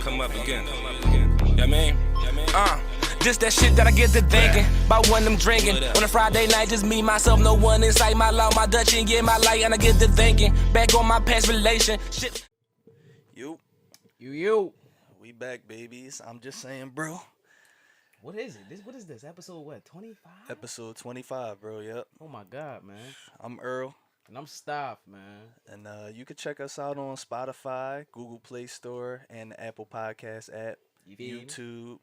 come up again. You know what I mean? Just that shit that I get to thinking about when I'm drinking. On a Friday night, just me, myself, no one inside. My law, my Dutch, and yeah, my light. And I get to thinking back on my past relationship. You. We back, babies. I'm just saying, bro. What is it? What is this? Episode what? 25? Episode 25, bro. Yep. Oh my God, man. I'm Earl. And I'm Staff, man. And you can check us out on Spotify, Google Play Store, and the Apple Podcast app. YouTube.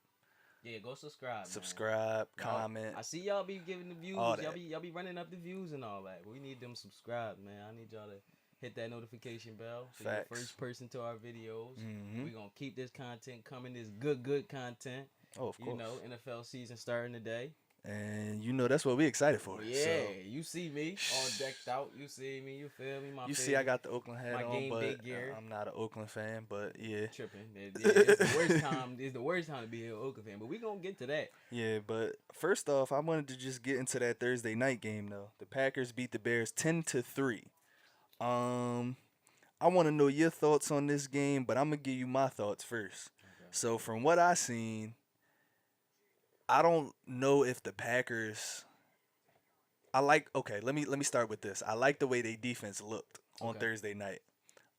Yeah, go subscribe. Subscribe, comment. I see y'all be giving the views. Y'all be running up the views and all that. We need them subscribed, man. I need y'all to hit that notification bell. So you're the first person to our videos. Mm-hmm. We're going to keep this content coming. This good content. Oh, of course. You know, NFL season starting today. And you know that's what we excited for. Yeah, so. You see me all decked out. You see me. You feel me? You see I got the Oakland hat my on, game but day gear. I'm not an Oakland fan, but yeah. Tripping. It's the worst time. It's the worst time to be an Oakland fan, but we gonna get to that. Yeah, but first off, I wanted to just get into that Thursday night game though. The Packers beat the Bears 10-3. I want to know your thoughts on this game, but I'm gonna give you my thoughts first. Okay. So from what I seen, I don't know if the Packers. Let me start with this. I like the way they defense looked on Thursday night.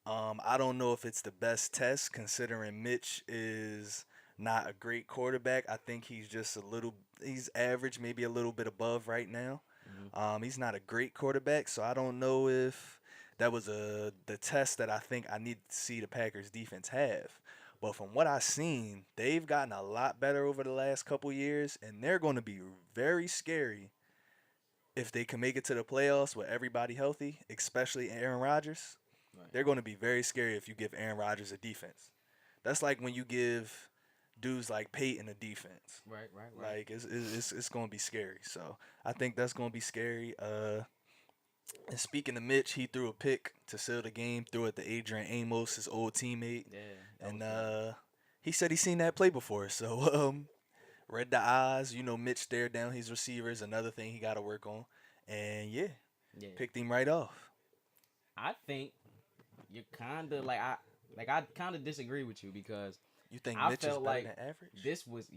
I don't know if it's the best test considering Mitch is not a great quarterback. I think he's just he's average, maybe a little bit above right now. Mm-hmm. He's not a great quarterback, so I don't know if that was the test that I think I need to see the Packers defense have. But from what I've seen, they've gotten a lot better over the last couple years, and they're going to be very scary if they can make it to the playoffs with everybody healthy, especially Aaron Rodgers. Right. They're going to be very scary if you give Aaron Rodgers a defense. That's like when you give dudes like Peyton a defense. Right. Like, it's going to be scary. So I think that's going to be scary. And speaking of Mitch, he threw a pick to seal the game, threw it to Adrian Amos, his old teammate. Yeah. And he said he's seen that play before. So read the eyes. You know, Mitch stared down his receivers, another thing he got to work on. And, yeah, picked him right off. I think you're kind of like I kind of disagree with you because you think I Mitch felt is better like than average? This was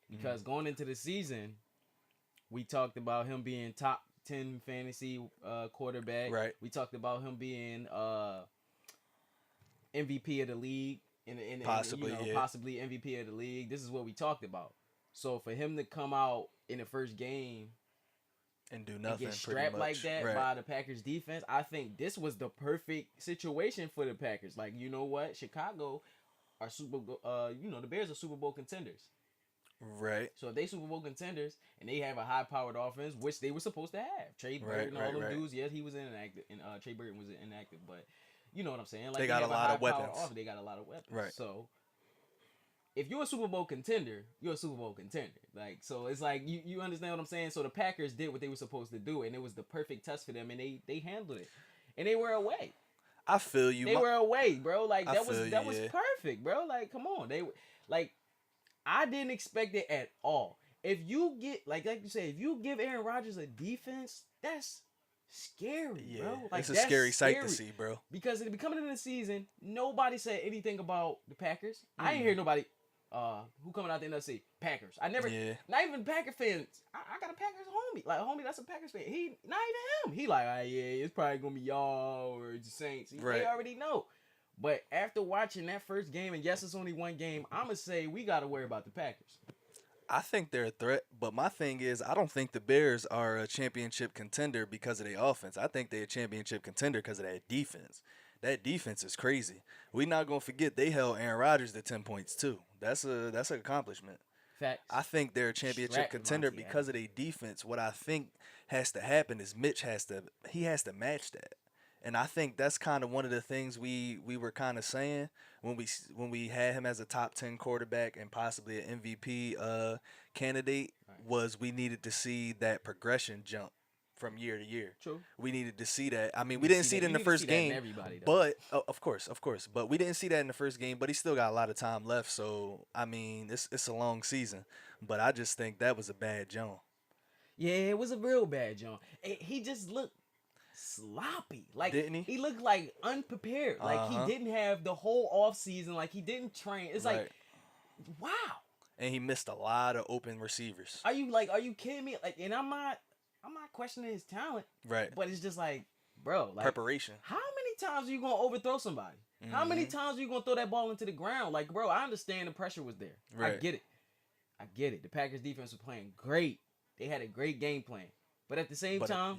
because going into the season, we talked about him being top 10 fantasy quarterback. Right. We talked about him being MVP of the league and possibly MVP of the league. This is what we talked about. So for him to come out in the first game and do nothing, and get strapped like that by the Packers defense, I think this was the perfect situation for the Packers. Like, you know what? Chicago are the Bears are Super Bowl contenders. Right. So if they Super Bowl contenders and they have a high-powered offense, which they were supposed to have, Trey Burton, all them dudes, yes, he was inactive, and Trey Burton was inactive, but you know what I'm saying? Like they got a lot of weapons. They got a lot of weapons. Right. So if you're a Super Bowl contender, you're a Super Bowl contender. Like, so it's like you understand what I'm saying? So the Packers did what they were supposed to do, and it was the perfect test for them, and they handled it, and they were away. I feel you. They were away, bro. Like that was perfect, bro. Like, come on, I didn't expect it at all. If you get like you say, if you give Aaron Rodgers a defense, that's scary, bro. Like, it's a scary sight to see, bro. Because at the beginning of the season, nobody said anything about the Packers. I ain't hear nobody who coming out the NFC. Packers. I never, not even Packer fans. I got a Packers homie. Like, homie, that's a Packers fan. He, not even him. He like, it's probably going to be y'all or the Saints. They already know. But after watching that first game, and yes, it's only one game, I'm going to say we got to worry about the Packers. I think they're a threat, but my thing is I don't think the Bears are a championship contender because of their offense. I think they're a championship contender because of that defense. That defense is crazy. We're not going to forget they held Aaron Rodgers to 10 points too. That's an accomplishment. Facts. I think they're a championship contender because of their defense. What I think has to happen is Mitch has to match that. And I think that's kind of one of the things we were kind of saying when we had him as a top 10 quarterback and possibly an MVP candidate was we needed to see that progression jump from year to year. True. We needed to see that. I mean, we didn't see it in the first game, but of course. But we didn't see that in the first game. But he still got a lot of time left. So I mean, it's a long season. But I just think that was a bad jump. Yeah, it was a real bad jump. He just looked sloppy. Like, didn't he? He looked like unprepared. Like he didn't have the whole off season. Like he didn't train. It's like, wow. And he missed a lot of open receivers. Are you kidding me? Like, and I'm not questioning his talent. Right. But it's just like, bro, like preparation. How many times are you gonna overthrow somebody? How many times are you gonna throw that ball into the ground? Like, bro, I understand the pressure was there. Right. I get it. The Packers defense was playing great. They had a great game plan. But at the same time,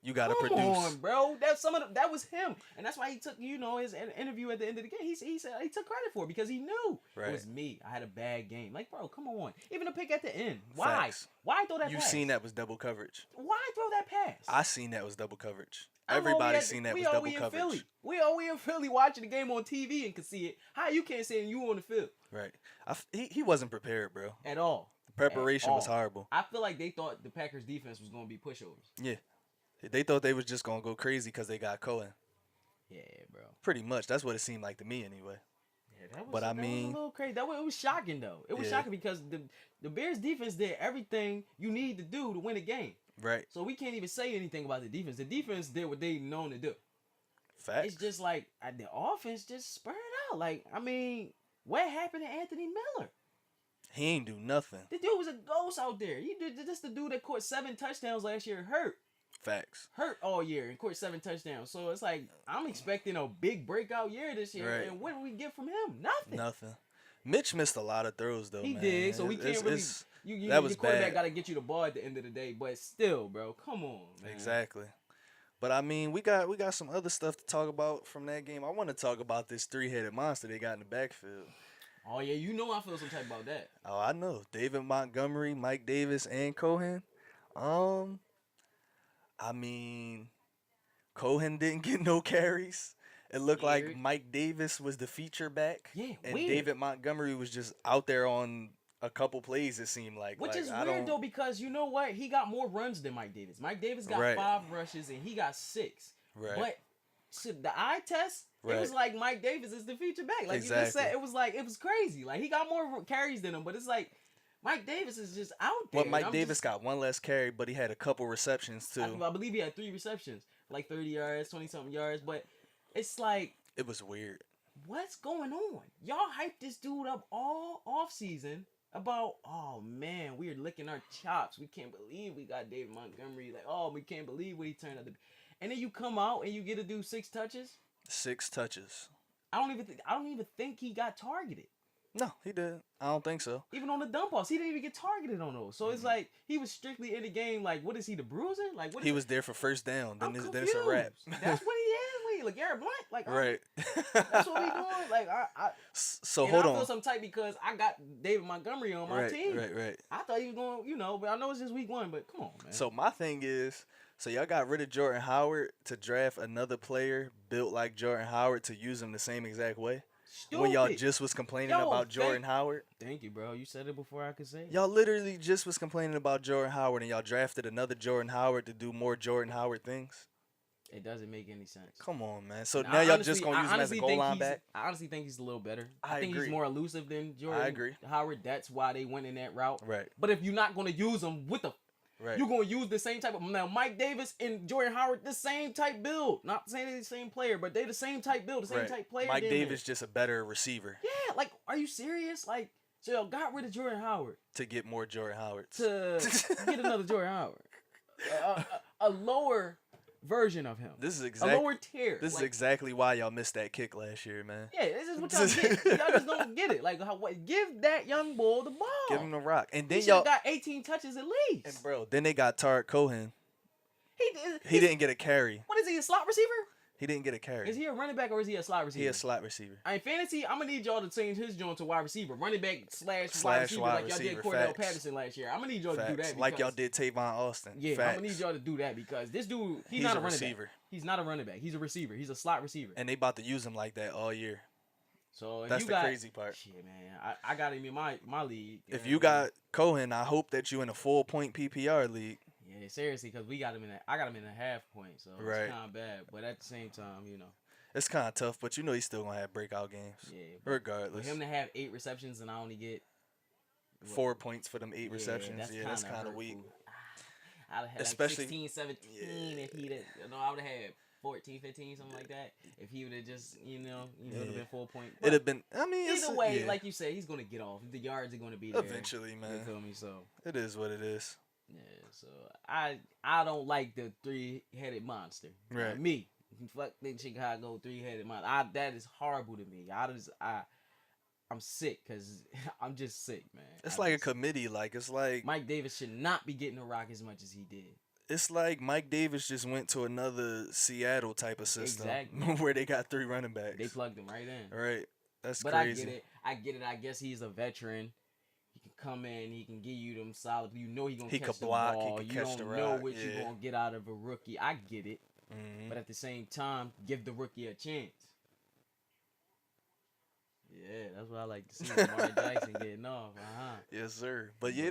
you gotta produce. Come on, bro. That was him, and that's why he took his interview at the end of the game. He said he took credit for it because he knew it was me. I had a bad game. Like, bro, come on. Even a pick at the end. Why? Facts. Why throw that pass? You seen that was double coverage. Why throw that pass? I seen that was double coverage. Everybody seen that was double coverage. We in Philly watching the game on TV and could see it. How you can't see it and you on the field? Right. He wasn't prepared, bro. At all. The preparation was horrible. I feel like they thought the Packers defense was going to be pushovers. Yeah. They thought they was just going to go crazy because they got Cohen. Yeah, bro. Pretty much. That's what it seemed like to me anyway. Yeah, that was a little crazy. It was shocking, though. It was shocking because the Bears defense did everything you need to do to win a game. Right. So we can't even say anything about the defense. The defense did what they known to do. Facts. It's just like the offense just spurred out. Like, I mean, what happened to Anthony Miller? He ain't do nothing. The dude was a ghost out there. Just the dude that caught 7 touchdowns last year hurt. Facts. Hurt all year and caught 7 touchdowns. So it's like I'm expecting a big breakout year this year. Right. And what do we get from him? Nothing. Mitch missed a lot of throws though. He man. did. So we can't really. That was your quarterback bad. got to get you the ball at the end of the day. But still, bro, come on, man. Exactly. But I mean, we got some other stuff to talk about from that game. I want to talk about this 3-headed monster they got in the backfield. Oh yeah, you know I feel some type about that. Oh, I know. David Montgomery, Mike Davis, and Cohen. I mean, Cohen didn't get no carries. It looked like Mike Davis was the feature back. Yeah, and weird. David Montgomery was just out there on a couple plays, it seemed like. Which is weird, though, because you know what? He got more runs than Mike Davis. Mike Davis got 5 rushes, and he got 6. Right. But the eye test, it was like Mike Davis is the feature back. Like you just said, it was crazy. Like, he got more carries than him, but it's like Mike Davis is just out there. Well, Mike Davis got 1 less carry, but he had a couple receptions, too. I believe he had 3 receptions, like 30 yards, 20-something yards, but it's like... It was weird. What's going on? Y'all hyped this dude up all offseason about, oh, man, we are licking our chops. We can't believe we got David Montgomery. Like, oh, we can't believe what he turned out to be. And then you come out and you get to do 6 touches? 6 touches. I don't even think he got targeted. No, he didn't. I don't think so. Even on the dump offs, he didn't even get targeted on those. So it's like he was strictly in the game. Like, what is he, the bruiser? Like, what? He was there for first down. Then it's a wrap. That's what he is. Like Garrett Blunt. Like, right. That's what we doing. Like, so hold on. I feel some type because I got David Montgomery on my team. Right. I thought he was going, but I know it's just week 1. But come on, man. So my thing is, so y'all got rid of Jordan Howard to draft another player built like Jordan Howard to use him the same exact way. Stupid. When y'all just was complaining about Jordan Howard. Thank you, bro. You said it before I could say it. Y'all literally just was complaining about Jordan Howard, and y'all drafted another Jordan Howard to do more Jordan Howard things. It doesn't make any sense. Come on, man. So now y'all just gonna use him as a goal line back? I honestly think he's a little better. I think agree. he's more elusive than Jordan I agree. Howard. That's why they went in that route. Right. But if you're not gonna use him you're gonna use the same type of Mike Davis and Jordan Howard, the same type build. Not saying they're the same player, but they the same type build, the same type player. Mike Davis just a better receiver. Yeah, like, are you serious? Like, so y'all got rid of Jordan Howard to get more Jordan Howards. To get another Jordan Howard. A lower version of him. This is exactly a lower tier. This is exactly why y'all missed that kick last year, man. Yeah, this is what y'all get. Y'all just don't get it. Like, give that young boy the ball. Give him the rock, and then y'all got 18 touches at least. And bro, then they got Tarek Cohen. He didn't get a carry. What is he? A slot receiver? He didn't get a carry. Is he a running back or is he a slot receiver? He a slot receiver. In fantasy, I'm gonna need y'all to change his joint to wide receiver, running back slash wide receiver, like y'all did Cordell Patterson last year. I'm gonna need y'all to do that. Like y'all did Tavon Austin. Yeah, I'm gonna need y'all to do that because this dude, he's not a running receiver. Back. He's not a running back. He's a receiver. He's a slot receiver. And they about to use him like that all year. So that's the crazy part. Shit, man, I got him in my league. If you got Cohen, I hope that you in a full-point PPR league. Yeah, seriously, because I got him in a half point, so it's kind of bad. But at the same time, it's kind of tough. But he's still gonna have breakout games. Yeah, regardless. For him to have 8 receptions and I only get 4 points for them 8 receptions. Yeah, that's kind of weak. I'd have had Especially- like 16, 17 if he'd have, I would have had 14, 15, something like that. If he would have just, it would have been 4 point. It'd have been. I mean, Either way, like you said, he's gonna get off. The yards are gonna be there eventually, man. You feel me? So It is what it is. yeah. So I don't like the 3-headed monster. Right. Me. Fuck the Chicago 3-headed monster. That is horrible to me. I'm sick because I'm just sick, man. It's like a committee. Like it's like Mike Davis should not be getting the rock as much as he did. It's like Mike Davis just went to another Seattle type of system where they got 3 running backs. They plugged him right in. Right. That's but crazy. I get it. I guess he's a veteran. He can come in. He can give you them solid. He gonna catch the block, ball. he could You catch don't the know rock, what you're gonna get out of a rookie. I get it. Mm-hmm. But at the same time, give the rookie a chance. Yeah, that's what I like to see. Lamar Jackson getting off. Yes, sir. But yeah,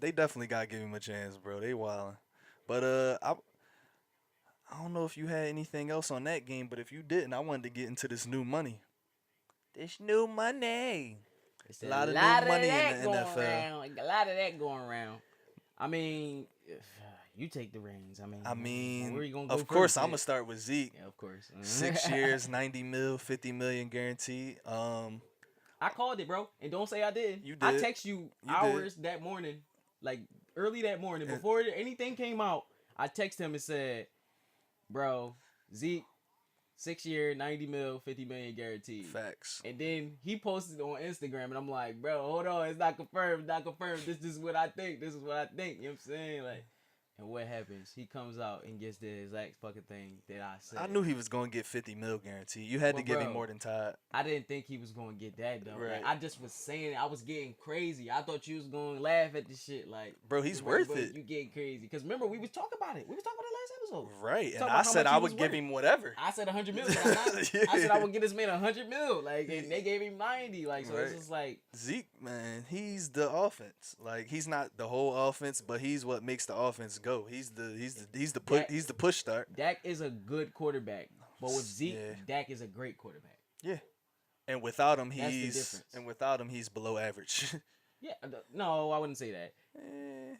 they definitely got to give him a chance, bro. They wildin'. But I don't know if you had anything else on that game, but if you didn't, I wanted to get into this new money. This new money. It's a lot of new money in the NFL. A lot of that going around. I mean, you take the reins. I mean, where you gonna go of course, first, I'm gonna start with Zeke. Yeah, of course. 6 years, 90 mil, 50 million guaranteed. I called it, bro, and don't say I did. You did. I text you hours that morning, like early that morning, before anything came out. I texted him and said, "Bro, Zeke, 6 year, 90 mil, 50 million guaranteed." Facts. And then he posted on Instagram, and I'm like, "Bro, hold on, it's not confirmed. Not confirmed. This is what I think. This is what I think." You know what I'm saying? Like. And what happens? He comes out and gets the exact fucking thing that I said. I knew he was going to get 50 mil guaranteed. You had to give him more than Todd. I didn't think he was going to get that, though. Right. Like, I just was saying, I was getting crazy. I thought you was going to laugh at the shit. Like, bro, he's worth it. You getting crazy. Because remember, we was talking about it. We was talking about it last episode. Right. And I said I would give him whatever. I said 100 million. I said I would get this man 100 mil. Like, and they gave him 90. Like, so it's just like. Zeke, man, he's the offense. Like, he's not the whole offense, but he's what makes the offense go. He's the push start. Dak is a good quarterback, but with Zeke, Dak is a great quarterback. Yeah, and without him, he's below average. Yeah, no, I wouldn't say that.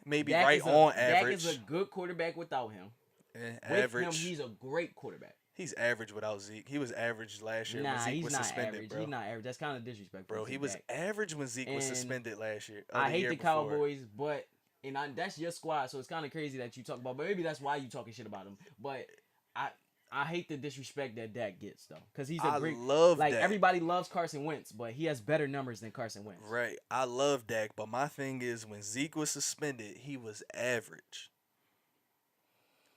Maybe Dak right on Dak average. is a good quarterback without him. Average. With him, he's a great quarterback. He's average without Zeke. He was average last year nah, when Zeke he's was not suspended, average. bro. He's not average. That's kind of disrespectful. Bro, he was average when Zeke was suspended last year. I hate the Cowboys, but that's your squad, so it's kind of crazy that you talk about. But maybe that's why you talking shit about him. But I hate the disrespect that Dak gets though, because he's a great. Love like Dak. Everybody loves Carson Wentz, but he has better numbers than Carson Wentz. Right, I love Dak, but my thing is when Zeke was suspended, he was average.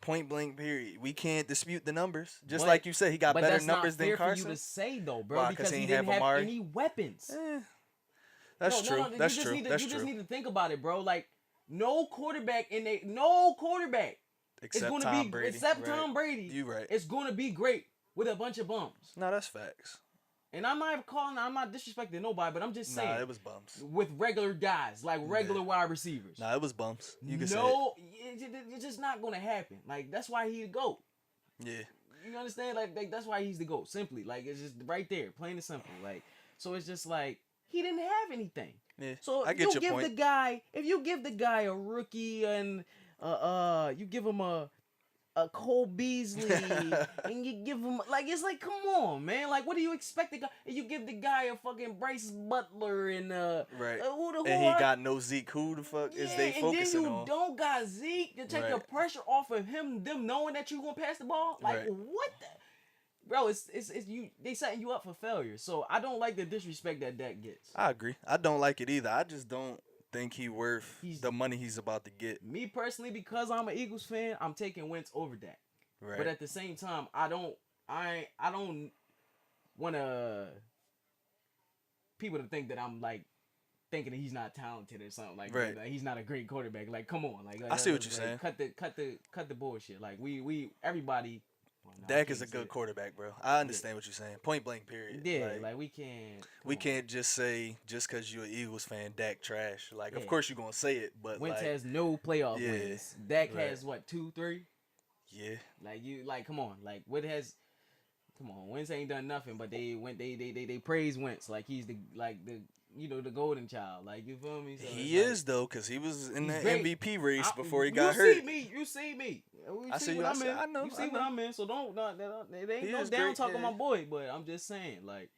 Point blank, period. We can't dispute the numbers. Just like you said, he got better numbers than Carson. But that's not fair for you to say though, bro, Why, because he ain't didn't have Amari? any weapons. That's true. That's true. You just need to think about it, bro. Like no quarterback Except going to Tom be Brady. except Tom Brady. You right. It's going to be great with a bunch of bums. No, that's facts. And I'm not disrespecting nobody, but I'm just saying. Nah, it was bums. With regular guys, like regular wide receivers. Nah, it was bums. You can say it's just not going to happen. Like, that's why he's the GOAT. Yeah. You understand? Like, that's why he's the GOAT. Simply. Like, it's just right there. Plain and simple. Like, so it's just like, he didn't have anything. Yeah, so I get your point. If you give the guy a rookie and you give him a Cole Beasley and you give him it's like, come on, man. Like, what do you expect? You give the guy a fucking Bryce Butler and right. Who and he got no Zeke. Who the fuck is they focusing on? And then you don't got Zeke to take the pressure off of them knowing that you gonna pass the ball. Like what the. Bro, it's you. They setting you up for failure. So I don't like the disrespect that Dak gets. I agree. I don't like it either. I just don't think he's worth the money he's about to get. Me personally, because I'm an Eagles fan, I'm taking Wentz over Dak. Right. But at the same time, I don't want people to think that I'm like thinking that he's not talented or something like that. Like, he's not a great quarterback. Like, come on. Like I see what you're saying. Cut the bullshit. Like we everybody. Well, no, Dak is a good quarterback, bro. I understand what you're saying. Point blank, period. Yeah, like we can't. We can't just say just because you're an Eagles fan, Dak trash. Like, of course you're gonna say it, but Wentz has no playoff wins. Dak has what 2, 3? Yeah. Come on. Like, what has? Come on, Wentz ain't done nothing, but they praise Wentz like he's the the golden child. Like, you feel me? So He is though, cause he was in the great. MVP race before he you got see hurt. me. You see me. I see you. What I'm in. I know. You see I what know. I'm in. So don't there ain't He no is down great, talk on yeah. my boy. But I'm just saying, like,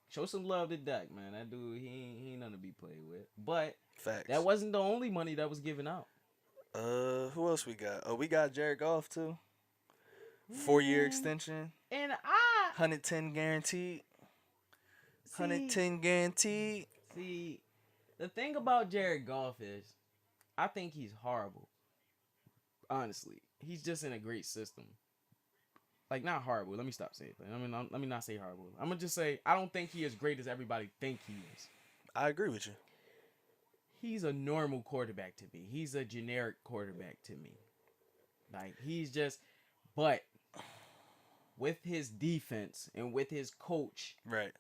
show some love to Dak, man. That dude, he ain't nothing to be played with. But Facts. that wasn't the only money that was given out. Who else we got? Oh, we got Jared Goff too. 4-year extension. And 110 guaranteed. 110 guaranteed. see, the thing about Jared Goff is, I think he's horrible. Honestly, he's just in a great system. Like, not horrible. Let me stop saying that. Let me not say horrible. I'm gonna just say I don't think he is great as everybody think he is. I agree with you. He's a normal quarterback to me. He's a generic quarterback to me. Like, he's just, but with his defense and with his coach Right.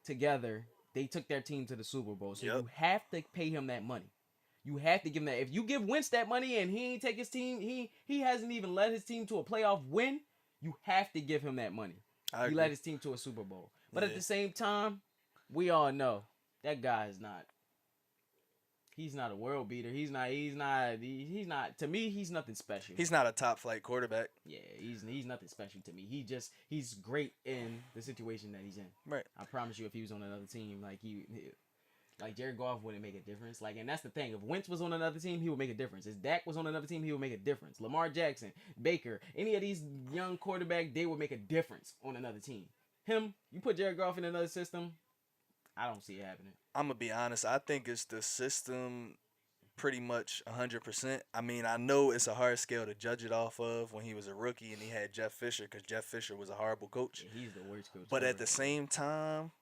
together, they took their team to the Super Bowl. So Yep. you have to pay him that money. You have to give him that. If you give Wentz that money and he ain't take his team, he hasn't even led his team to a playoff win, you have to give him that money. I He agree. led his team to a Super Bowl. But at Yeah. the same time, we all know that guy is not. He's not a world beater. He's not. To me, he's nothing special. He's not a top flight quarterback. Yeah, he's nothing special to me. He's great in the situation that he's in. Right. I promise you, if he was on another team, like Jared Goff wouldn't make a difference. Like, and that's the thing. If Wentz was on another team, he would make a difference. If Dak was on another team, he would make a difference. Lamar Jackson, Baker, any of these young quarterbacks, they would make a difference on another team. Him, you put Jared Goff in another system, I don't see it happening. I'm gonna be honest. I think it's the system, pretty much 100%. I mean, I know it's a hard scale to judge it off of when he was a rookie and he had Jeff Fisher, because Jeff Fisher was a horrible coach. Yeah, he's the worst coach. But ever. at the same time,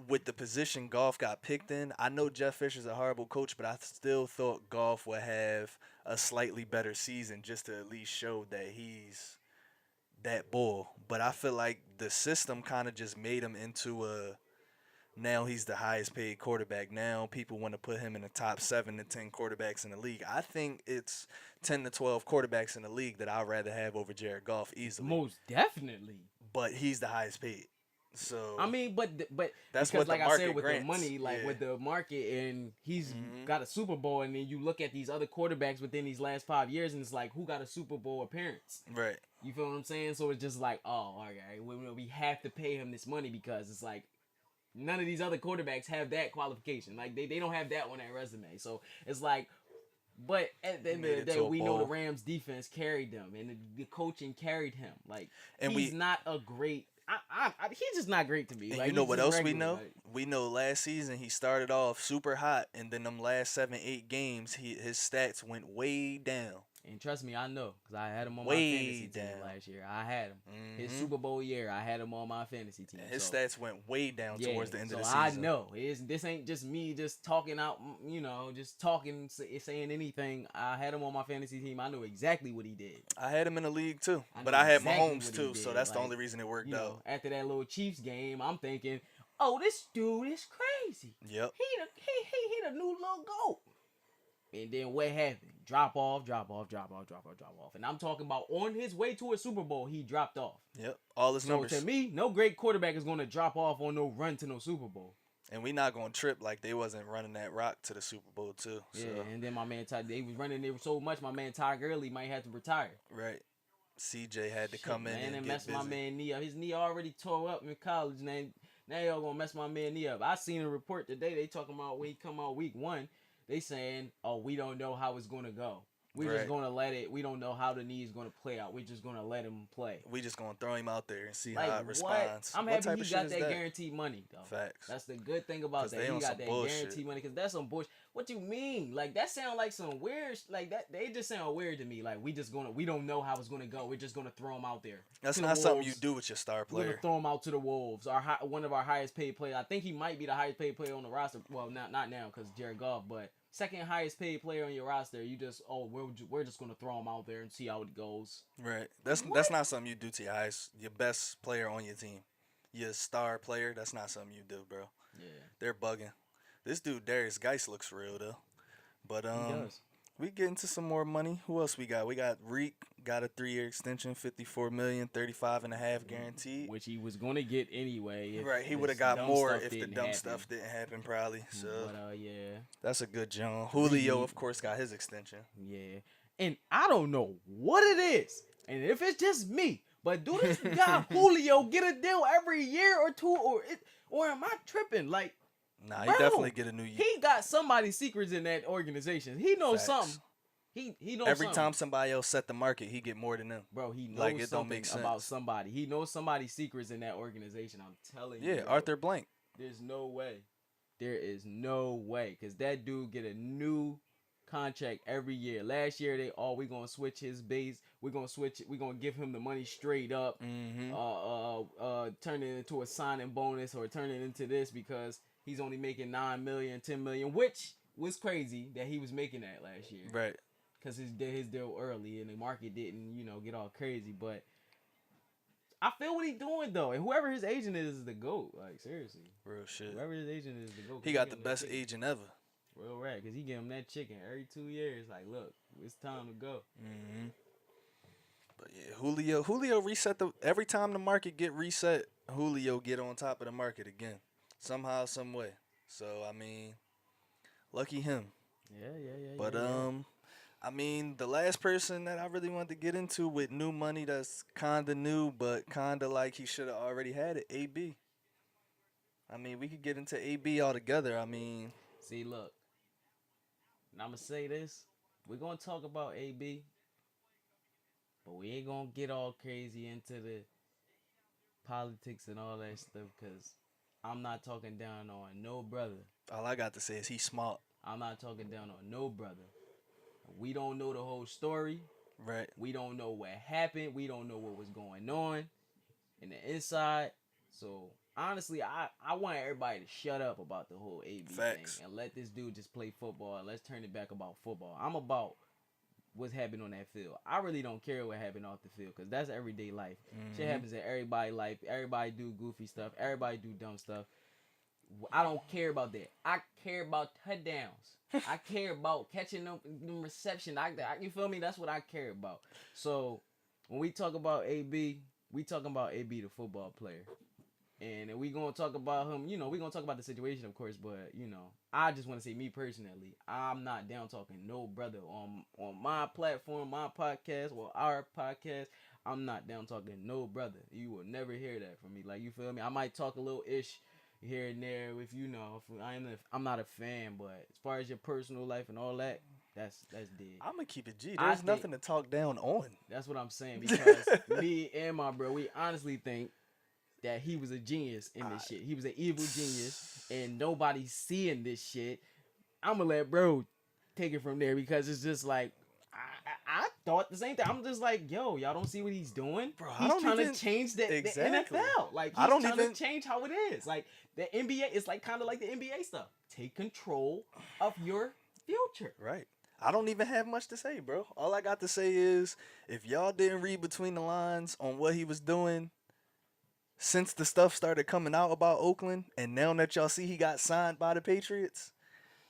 with the position Goff got picked in, I know Jeff Fisher's a horrible coach, but I still thought Goff would have a slightly better season just to at least show that he's that bull. But I feel like the system kind of just made him into a, now he's the highest paid quarterback. Now people want to put him in the top 7 to 10 quarterbacks in the league. I think it's 10 to 12 quarterbacks in the league that I'd rather have over Jared Goff easily. Most definitely. But he's the highest paid. So I mean, but that's because, what the like I market said, with grants. the money, like Yeah. with the market, and he's got a Super Bowl, and then you look at these other quarterbacks within these last 5 years, and it's like, who got a Super Bowl appearance? Right. You feel what I'm saying? So it's just like, oh, okay, we have to pay him this money because it's like none of these other quarterbacks have that qualification. Like they don't have that on their resume. So it's like, but at the end of the day, we know the Rams defense carried them, and the coaching carried him. Like, and he's not a great. He's just not great to me. And like, you know what else we regular, know? like, We know last season he started off super hot, and then them last 7-8 games, his stats went way down. and trust me, I know, because I had him on my Way fantasy team down. last year. I had him. His Super Bowl year, I had him on my fantasy team. His so. stats went way down towards the end of the So I season. know this ain't just me just talking out, just talking, saying anything. I had him on my fantasy team. I know exactly what he did. I had him in the league too, I but know I had exactly Mahomes what he too, did. so that's the Like, only reason it worked out. After that little Chiefs game, I'm thinking, oh, this dude is crazy. Yep. He the new little GOAT. And then what happened? Drop off. And I'm talking about on his way to a Super Bowl, he dropped off. Yep. All his So numbers. to me, no great quarterback is going to drop off on no run to no Super Bowl. And we not gonna trip like they wasn't running that rock to the Super Bowl too. So. Yeah, and then my man they was running there so much, my man Ty Gurley might have to retire. Right. CJ had to come in and and get mess busy. my man knee up. His knee already tore up in college. Now y'all gonna mess my man knee up. I seen a report today. They talking about when he come out week 1. They saying, oh, we don't know how it's gonna go. We're just gonna let it. We don't know how the knee is gonna play out. We're just gonna let him play. We just gonna throw him out there and see Like, how it responds. I'm What type happy of he shit got is that guaranteed money though. Facts. That's the good thing about 'Cause that. they He on got some that bullshit. guaranteed money because that's some bullshit. What you mean? Like that sound like some weird. Like that they just sound weird to me. Like we don't know how it's gonna go. We're just gonna throw him out there. That's to the not something you Wolves. do with your star We're player. gonna throw him out to the Wolves. One of our highest paid players. I think he might be the highest paid player on the roster. Well, not now because Jared Goff, but second highest paid player on your roster. You just we're just gonna throw him out there and see how it goes. Right. That's not something you do to your best player on your team. Your star player, that's not something you do, bro. Yeah, They're bugging. This dude Darius Geis looks real though. But he does. We get into some more money. Who else we got? We got Reek, got a 3-year extension, 54 million, 35 and a half guaranteed. Which he was gonna get anyway. If Right, he would have this got dumb more stuff if the didn't dumb happen. stuff didn't happen, probably. So But yeah, that's a good John. Julio, of course, got his extension. yeah. And I don't know what it is, and if it's just me, but do this guy Julio get a deal every year or two, or am I tripping? Like, Nah, he bro, definitely get a new year. he got somebody's secrets in that organization. He knows Facts. something. He knows Every something. time somebody else set the market, he get more than them. Bro, he knows Like, it don't something make sense. about somebody. He knows somebody's secrets in that organization. I'm telling you. Yeah, bro. Arthur Blank. There's no way. There is no way. Because that dude get a new contract every year. Last year, we going to switch his base. We're going to switch it. We're going to give him the money straight up. Turn it into a signing bonus or turn it into this because he's only making $9 million, $10 million, which was crazy that he was making that last year. Right. Because his deal early and the market didn't, get all crazy. But I feel what he's doing, though. And whoever his agent is the GOAT. Like, seriously. Real shit. Whoever his agent is the GOAT. He got the best agent ever. Real rap. Because he give him that chicken every 2 years. Like, look, it's time to go. Mm-hmm. But yeah, Julio reset every time the market get reset, Julio get on top of the market again. Somehow, some way. So, I mean, lucky him. Yeah. But, I mean, the last person that I really wanted to get into with new money that's kind of new, but kind of like he should have already had it, AB. I mean, we could get into AB altogether. I mean. See, look. And I'm going to say this. We're going to talk about AB. But we ain't going to get all crazy into the politics and all that stuff because I'm not talking down on no brother. All I got to say is he's smart. I'm not talking down on no brother. We don't know the whole story. Right. We don't know what happened. We don't know what was going on in the inside. So, honestly, I want everybody to shut up about the whole AB Facts. thing and let this dude just play football and let's turn it back about football. I'm about what's happening on that field. I really don't care what happened off the field because that's everyday life. Shit happens in everybody's life. Everybody do goofy stuff. Everybody do dumb stuff. I don't care about that. I care about touchdowns. I care about catching them reception. You feel me? That's what I care about. So when we talk about AB, we talking about AB the football player. And we gonna talk about him, we gonna talk about the situation, of course, but I just wanna say me personally, I'm not down talking no brother on my platform, my podcast, or our podcast. I'm not down talking no brother. You will never hear that from me. Like, you feel me? I might talk a little ish here and there if I'm not a fan, but as far as your personal life and all that, that's dead. I'm gonna keep it G. There's nothing to talk down on. That's what I'm saying because me and my bro, we honestly think that he was a genius in this shit. He was an evil genius, and nobody's seeing this shit. I'm gonna let bro take it from there because it's just like I thought the same thing. I'm just like, yo, y'all don't see what he's doing? Bro, he's trying to change the NFL. Like, he's trying to change how it is. Like, the NBA, it's like kind of like the NBA stuff. Take control of your future. Right. I don't even have much to say, bro. All I got to say is if y'all didn't read between the lines on what he was doing since the stuff started coming out about Oakland, and now that y'all see he got signed by the Patriots,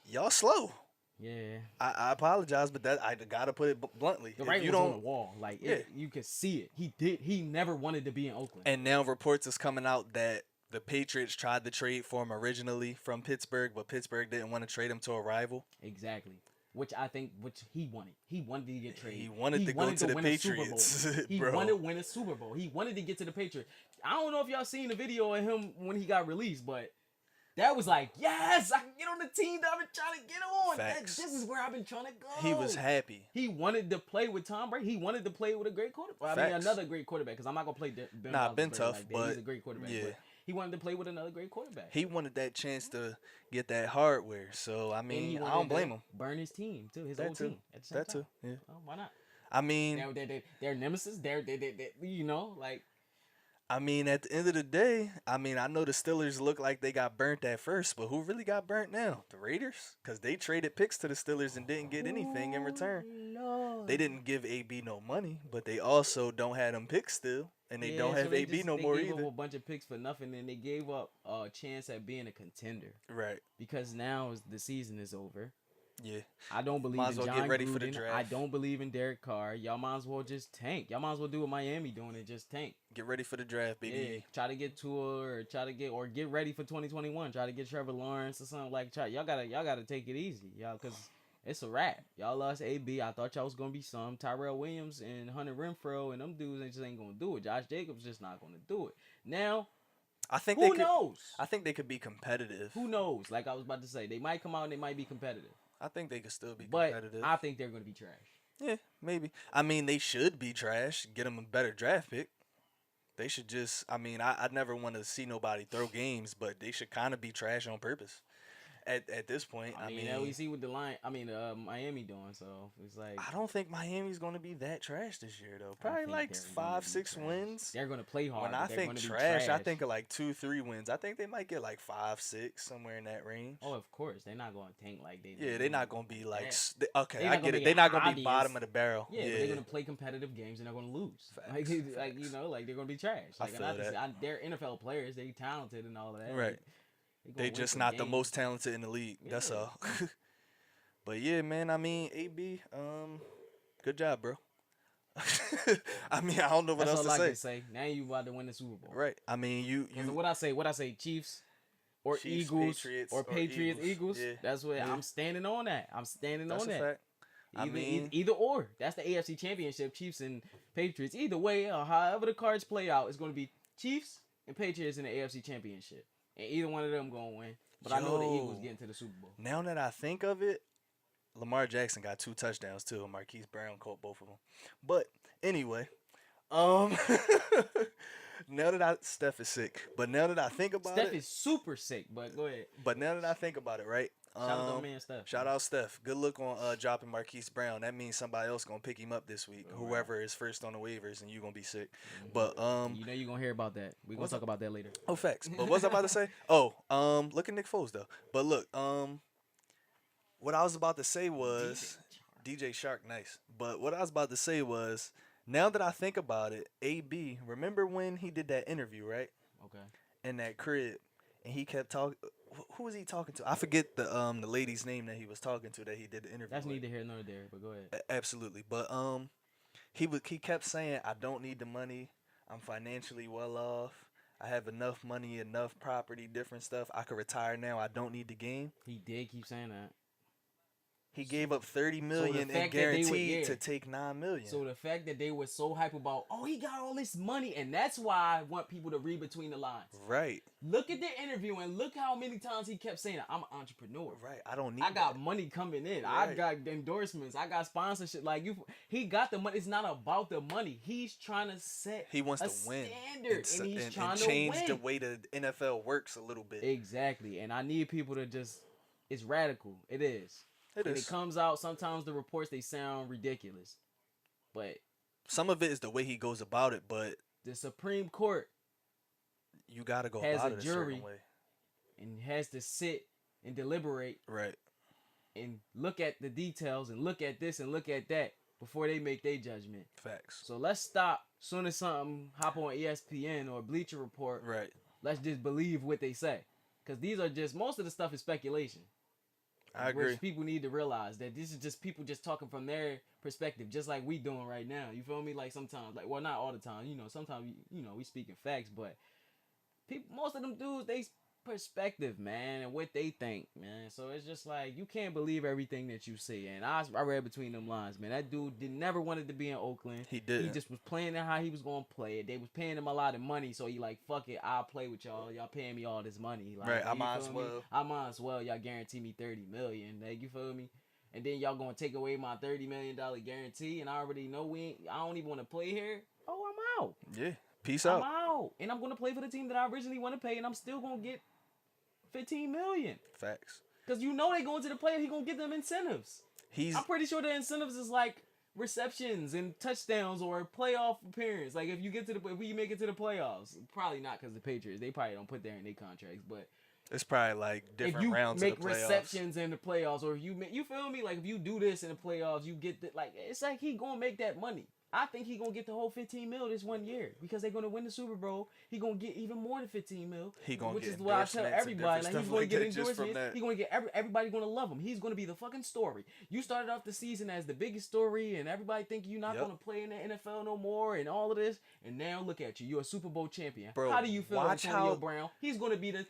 y'all slow. Yeah. I apologize, but that I gotta put it bluntly. The writing was on the wall. Like, you could see it. He never wanted to be in Oakland. And now reports is coming out that the Patriots tried to trade for him originally from Pittsburgh, but Pittsburgh didn't want to trade him to a rival. Exactly. Which he wanted. He wanted to get traded. He wanted to go to the Patriots. He wanted to win a Super Bowl. He wanted to get to the Patriots. I don't know if y'all seen the video of him when he got released, but that was like, yes, I can get on the team that I've been trying to get on. This is where I've been trying to go. He was happy. He wanted to play with Tom Brady. He wanted to play with a great quarterback. I mean, another great quarterback, because I'm not going to play Ben tough, like that. but he's a great quarterback. Yeah. But he wanted to play with another great quarterback. He wanted that chance to get that hardware. So, I mean, I don't blame him. Burn his team, too. His old team at the same time. Too, yeah. Oh, why not? I mean, they're nemesis. They're like. I mean, at the end of the day, I know the Steelers look like they got burnt at first, but who really got burnt now? The Raiders? Because they traded picks to the Steelers and didn't get anything in return. Lord. They didn't give AB no money, but they also don't have them picks still, and they don't have AB no more either. They gave up a bunch of picks for nothing, and they gave up a chance at being a contender. Right. Because now the season is over. Yeah. I don't believe Might in as well John get ready for the Gruden. draft. I don't believe in Derek Carr. Y'all might as well just tank. Y'all might as well do what Miami doing and just tank. Get ready for the draft, baby. Yeah, try to get Tua or get ready for 2021. Try to get Trevor Lawrence or something like. Y'all gotta take it easy, y'all, cause it's a wrap. Y'all lost AB. I thought y'all was gonna be some Tyrell Williams and Hunter Renfro and them dudes. They just ain't gonna do it. Josh Jacobs just not gonna do it. Now, I think who knows? I think they could be competitive. Who knows? Like I was about to say, they might come out and they might be competitive. I think they could still be But competitive. I think they're gonna be trash. Yeah, maybe. I mean, they should be trash. Get them a better draft pick. They should just. I mean, I never want to see nobody throw games, but they should kind of be trash on purpose. At this point, I mean, we see what Miami doing. So it's like I don't think Miami's going to be that trash this year, though. I Probably think like they're gonna 5, be 6 trash. wins. They're gonna play hard. When I but they're think gonna be trash, I think of like 2, 3 wins. I think they might get like 5, 6, somewhere in that range. Oh, of course, they're not gonna tank like they. Yeah, they're not going to be like. Yeah. Okay, They're I not get gonna it. be They're not going to be obvious. bottom of the barrel. Yeah, but they're gonna play competitive games and they're gonna lose. Facts, Like you know, like they're gonna be trash. I Like feel and that. they're NFL players. They're talented and all of that. Right. Like, They win just some not the games. most talented in the league. That's Yeah. all. But yeah, man. I mean, AB, good job, bro. I mean, I don't know what That's else all I to can say. say. Now you about to win the Super Bowl. Right. I mean, you What I say, Chiefs or Chiefs, Eagles Patriots, or Patriots, Eagles. Yeah. That's what Yeah. I'm standing on. That I'm standing That's on a that. fact. I mean, Either or. That's the AFC Championship, Chiefs and Patriots. Either way, however the cards play out, it's going to be Chiefs and Patriots in the AFC Championship, and either one of them going to win. But I know the Eagles getting to the Super Bowl. now that I think of it, Lamar Jackson got 2 touchdowns too, and Marquise Brown caught both of them. But anyway, now that Steph is sick, but now that I think about Steph it, is super sick, but go ahead. but now that I think about it, right? Shout out to my man Steph. Shout out Steph. Good look on dropping Marquise Brown. That means somebody else gonna pick him up this week. All right. Whoever is first on the waivers, and you gonna be sick. Mhm. But You know you're gonna hear about that. We're gonna what's talk about that later. oh facts. But what was I about to say? Oh, look at Nick Foles though. But look, what I was about to say was DJ Shark, nice. But what I was about to say was, now that I think about it, AB, remember when he did that interview, right? Okay. In that crib, and he kept talking. Who was he talking to? I forget the lady's name that he was talking to that he did the interview. That's with. neither here nor there, but go ahead. Absolutely, but he kept saying, "I don't need the money. I'm financially well off. I have enough money, enough property, different stuff. I could retire now. I don't need the game." He did keep saying that. He gave up $30 million and fact that they would- guaranteed yeah. to take $9 million. So the fact that they were so hype about, oh, he got all this money, and that's why I want people to read between the lines. Right, Look at the interview and look how many times he kept saying, I'm an entrepreneur. right. I don't need. I got that. money coming in. I Right. got endorsements. I got sponsorship. Like he got the money. It's not about the money. He's trying to set He wants a to win standard, and he's and trying change to win. the way the NFL works a little bit. Exactly. And I need people to just. It's radical. It is. It When is. it comes out, sometimes the reports they sound ridiculous, but Some of it is the way he goes about it, but the Supreme Court you got to go has about a it a jury. certain way. and has to sit and deliberate Right. and look at the details and look at this and look at that before they make their judgment. Facts. So let's stop. Soon as something hop on ESPN or Bleacher Report, Right. let's just believe what they say, because these are just most of the stuff is speculation. I agree. Which people need to realize that this is just people just talking from their perspective, just like we doing right now. You feel me? Like sometimes, like, well, not all the time. You know, sometimes we speaking facts, but people, most of them dudes, they perspective, man, and what they think, man. So it's just like you can't believe everything that you see. And I read between them lines, man. That dude never wanted to be in Oakland. He did. He just was playing it how he was gonna play it. They was paying him a lot of money, so he like, fuck it, I'll play with y'all. Y'all paying me all this money, like, Right, I you might feel as me? well. I might as well. Y'all guarantee me $30 million, like, you feel me? And then y'all gonna take away my $30 million guarantee, and I already know I don't even want to play here. Oh, I'm out. Yeah. Peace I'm out. out, and I'm gonna play for the team that I originally want to pay, and I'm still gonna get $15 million. Facts. Cause you know they going to the player, he gonna get them incentives. I'm pretty sure the incentives is like receptions and touchdowns or playoff appearance. Like if you make it to the playoffs, probably not, because the Patriots, they probably don't put that in their contracts. But it's probably like different if you rounds make of the playoffs. receptions in the playoffs, or if you feel me, like if you do this in the playoffs, you get like it's like he gonna make that money. I think he gonna get the whole 15 mil this 1 year because they're gonna win the Super Bowl. He gonna get even more than 15 mil. He gonna which get is what I tell everybody. Like, he's gonna like get that just from endorsements. that. He's gonna get everybody gonna love him. He's gonna be the fucking story. You started off the season as the biggest story, and everybody think you're not gonna play in the NFL no more, and all of this. And now look at you. You're a Super Bowl champion. Bro, how do you feel, watch Antonio Brown? He's gonna be the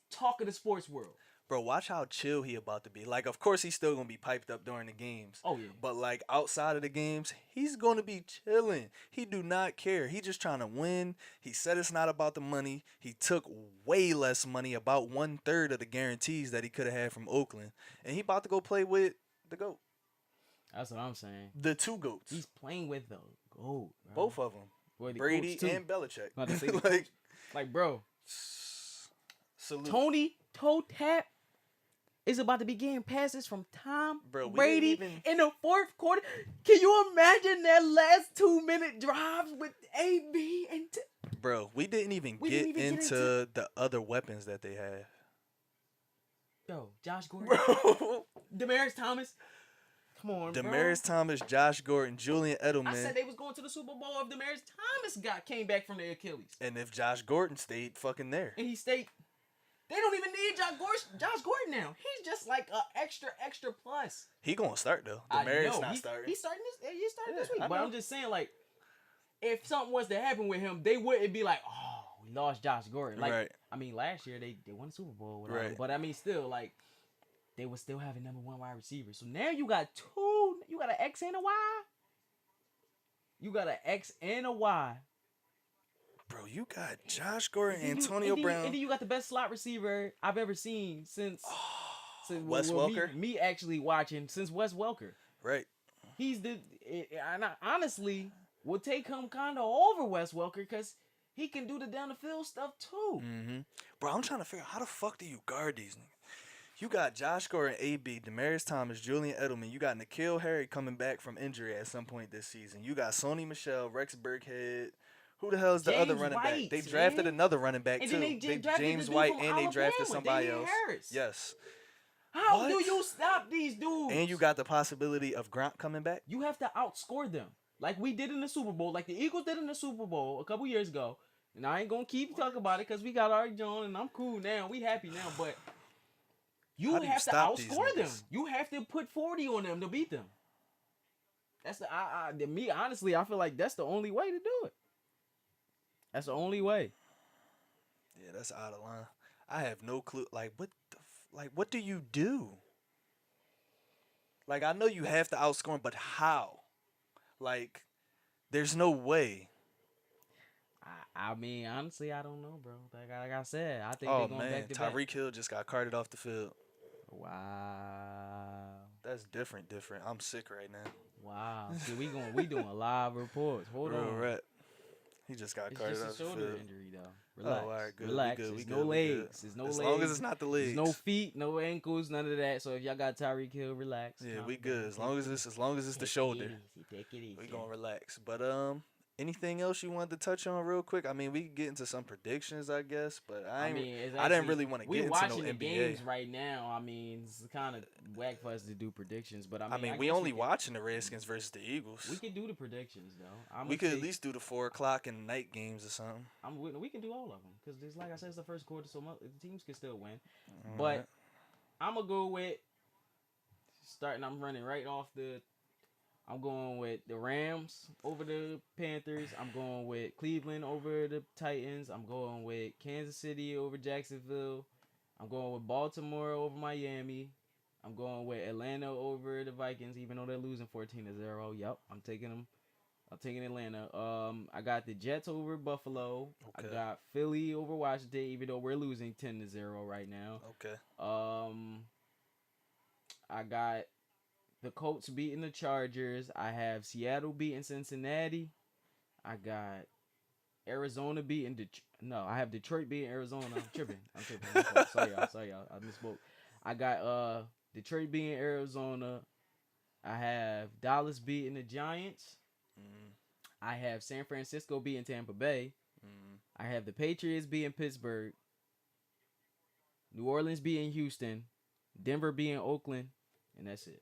talk of the sports world. Bro, watch how chill he about to be. Like, of course, he's still going to be piped up during the games. Oh, yeah. But, like, outside of the games, he's going to be chilling. He do not care. He just trying to win. He said it's not about the money. He took way less money, about 1/3 of the guarantees that he could have had from Oakland. And he about to go play with the GOAT. That's what I'm saying. The two GOATs. He's playing with the GOAT, bro. Both of them. Boy, the Brady coach, too. and Belichick. About to say the like, coach. Like, bro. Salute. Tony Toe Tap is about to be getting passes from Tom Brady in the fourth quarter. Can you imagine that last 2-minute drives with AB and Bro, we didn't even get into the other weapons that they have. Yo, Josh Gordon. Bro. Demaryius Thomas. Come on, Demaryius Thomas, Josh Gordon, Julian Edelman. I said they was going to the Super Bowl if Demaryius Thomas came back from the Achilles. And if Josh Gordon stayed fucking there. And he stayed. They don't even need Josh Gordon now. He's just like an extra plus. He gonna start though. Demaryius not starting. He's starting this week. I But know. I'm just saying, like, if something was to happen with him, they wouldn't be like, oh, we lost Josh Gordon. Like, right. I mean, last year they won the Super Bowl without him. Right. But I mean, still, like, they would still have a number 1 wide receiver. So now you got two. You got an X and a Y. You got an X and a Y. Bro, you got Josh Gordon, Antonio Brown. And then you got the best slot receiver I've ever seen since Wes Welker? Me actually watching since Wes Welker. Right. He's and I honestly would take him kind of over Wes Welker because he can do the down the field stuff too. Mm-hmm. Bro, I'm trying to figure out how the fuck do you guard these niggas? You got Josh Gordon, AB, Demaryius Thomas, Julian Edelman. You got N'Keal Harry coming back from injury at some point this season. You got Sony Michel, Rex Burkhead. Who the hell is the James other running White, back? They drafted another running back and too. then they drafted James the dude White from and they drafted Alabama, somebody Damian else. Harris. Yes. How What? do you stop these dudes? And you got the possibility of Gronk coming back. You have to outscore them. Like we did in the Super Bowl. Like the Eagles did in the Super Bowl a couple years ago. And I ain't going to keep talking about it because we got our John and I'm cool now. We happy now. But you How do you have to stop these outscore them. niggas? You have to put 40 on them to beat them. That's me, honestly, I feel like that's the only way to do it. That's the only way. Yeah, that's out of line. I have no clue. Like, what do you do? Like, I know you have to outscore him, but how? Like, there's no way. I mean, honestly, I don't know, bro. Like I said, I think Oh, they're going man. back to back. Tyreek Hill just got carted off the field. Wow. That's different. I'm sick right now. Wow. See, we doing live reports. Hold Real on. rap. He just got It's carted off just a the shoulder field. injury, though. Relax. Oh, all right, good. Relax. We good. There's We no good. We good. legs. There's no as legs. long as it's not the legs. There's no feet, no ankles, none of that. So if y'all got Tyreek Hill, relax. Yeah, Calm we down. good. As long as it's the shoulder, Take it easy. we gonna relax. But anything else you wanted to touch on real quick? I mean, we can get into some predictions, I guess. But I didn't really want to get into no watching the NBA. games right now. I mean, it's kind of whack for us to do predictions, but I mean, we guess only can- watching the Redskins versus the Eagles. We can do the predictions though. We could at least do the 4:00 and night games or something. We can do all of them because just like I said, it's the first quarter, so the teams can still win. All But right. I'm gonna go with starting. I'm running right off the. I'm going with the Rams over the Panthers. I'm going with Cleveland over the Titans. I'm going with Kansas City over Jacksonville. I'm going with Baltimore over Miami. I'm going with Atlanta over the Vikings, even though they're losing 14-0. Yep, I'm taking them. I'm taking Atlanta. I got the Jets over Buffalo. Okay. I got Philly over Washington, even though we're losing 10-0 right now. Okay. I got the Colts beating the Chargers. I have Seattle beating Cincinnati. I got Arizona beating I have Detroit beating Arizona. I'm tripping. Sorry y'all. I misspoke. I got Detroit beating Arizona. I have Dallas beating the Giants. I have San Francisco beating Tampa Bay. I have the Patriots beating Pittsburgh. New Orleans beating Houston. Denver beating Oakland. And that's it.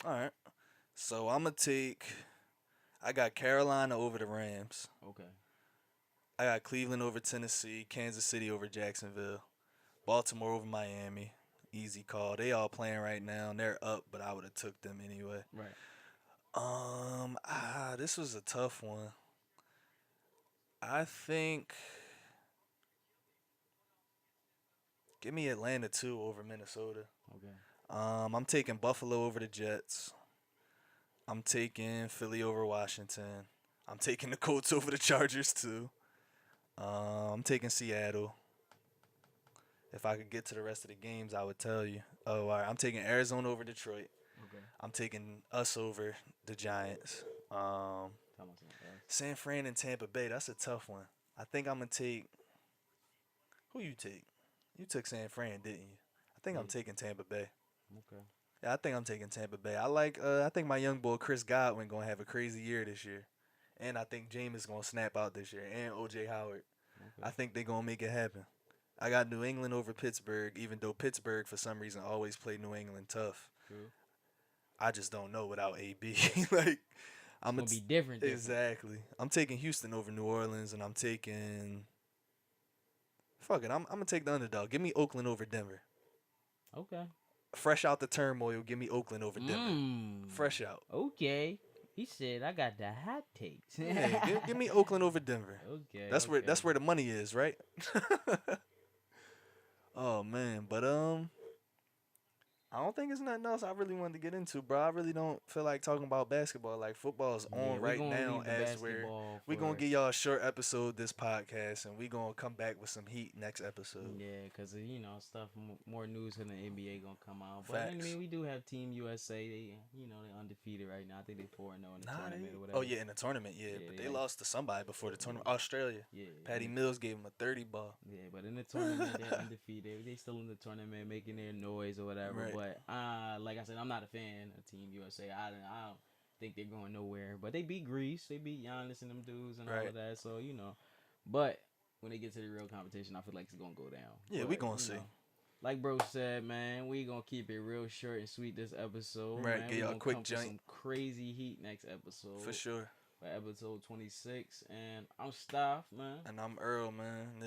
All right. So I'm gonna take. I got Carolina over the Rams. Okay. I got Cleveland over Tennessee, Kansas City over Jacksonville, Baltimore over Miami. Easy call. They all playing right now. They're up, but I would have took them anyway. Right. This was a tough one. I think give me Atlanta 2 over Minnesota. Okay. I'm taking Buffalo over the Jets. I'm taking Philly over Washington. I'm taking the Colts over the Chargers too. I'm taking Seattle. If I could get to the rest of the games, I would tell you. Oh, all right. I'm taking Arizona over Detroit. Okay. I'm taking us over the Giants. San Fran and Tampa Bay. That's a tough one. I think I'm gonna take. Who you take? You took San Fran, didn't you? I think I'm taking Tampa Bay. Okay. Yeah, I think I'm taking Tampa Bay. I think my young boy Chris Godwin gonna have a crazy year this year, and I think Jameis gonna snap out this year, and OJ Howard. Okay. I think they gonna make it happen. I got New England over Pittsburgh, even though Pittsburgh for some reason always played New England tough. True. I just don't know without AB. Like I'm gonna be different. Exactly. I'm taking Houston over New Orleans, and I'm taking. Fuck it. I'm gonna take the underdog. Give me Oakland over Denver. Okay. Fresh out the turmoil, give me Oakland over Denver. Fresh out. Okay. He said, "I got the hot takes." Yeah, give me Oakland over Denver. Okay. That's where the money is, right? Oh man, but I don't think it's nothing else I really wanted to get into, bro. I really don't feel like talking about basketball. Like football is on right now, as we're gonna give y'all a short episode this podcast, and we gonna come back with some heat next episode. Yeah, cause stuff, more news in the NBA gonna come out. But Facts. I mean, we do have Team USA. They they're undefeated right now. I think they 4-0 in the tournament or whatever. Oh yeah, in the tournament, yeah. But they lost to somebody before the tournament. Australia. Yeah. Patty Mills gave them a 30 ball. Yeah, but in the tournament they're undefeated. They still in the tournament making their noise or whatever. Right. But like I said, I'm not a fan of Team USA. I don't think they're going nowhere. But they beat Greece. They beat Giannis and them dudes and all of that. So but when they get to the real competition, I feel like it's gonna go down. Yeah, we gonna see. Like bro said, man, we gonna keep it real short and sweet this episode. Right, man. get y'all a quick joint. Some crazy heat next episode. For sure. For episode 26. And I'm Staff, man. And I'm Earl, man.